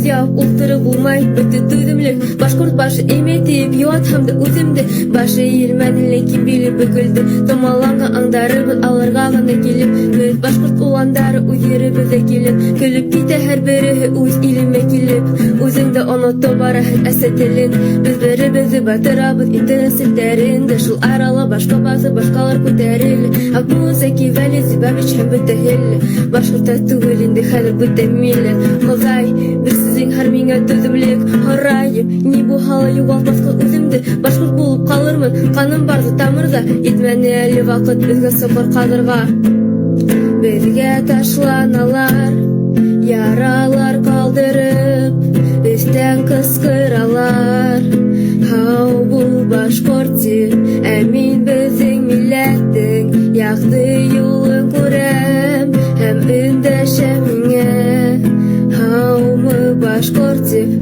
Көз явып ултыры булмай бөтті түзімлік. Башқұрт башы еметіп юат хамды өзімді. Башы елмәнілі кембелі бүкілді. Томаланға аңдарыбын алырға ғында келіп. Біз башқұрт уландары өздері бізде келіп. Күліп кейті әр бірі өз еліме келіп. Өзіңді ұныту барахын әсетілін. Біз бірі бізді батырабыз интернет сілдерінде. Шыл аралы башқа басы башқалар көтерілі. Акмуза кивәлі зибәбіч әм бүті хелі. Башқұрта түгілінді хәлі бүті мейлі. Құдай, бір сізің әр меңа түзімлік. Хорайым, не бұл халы юғалтмасқа өзімді. Башқұрт болып қалырмын, қаным барғы тамырға. Етмәні әлі вақыт үзгі соқыр қадырға. Бізге ташланалар, яралар қалдырып, үстен қысқыралар. Хау бұл башқұртер, әмин біздің милләттің, яқты юлын көрем, әм үндәшәміңе. Хау мы башқұртер.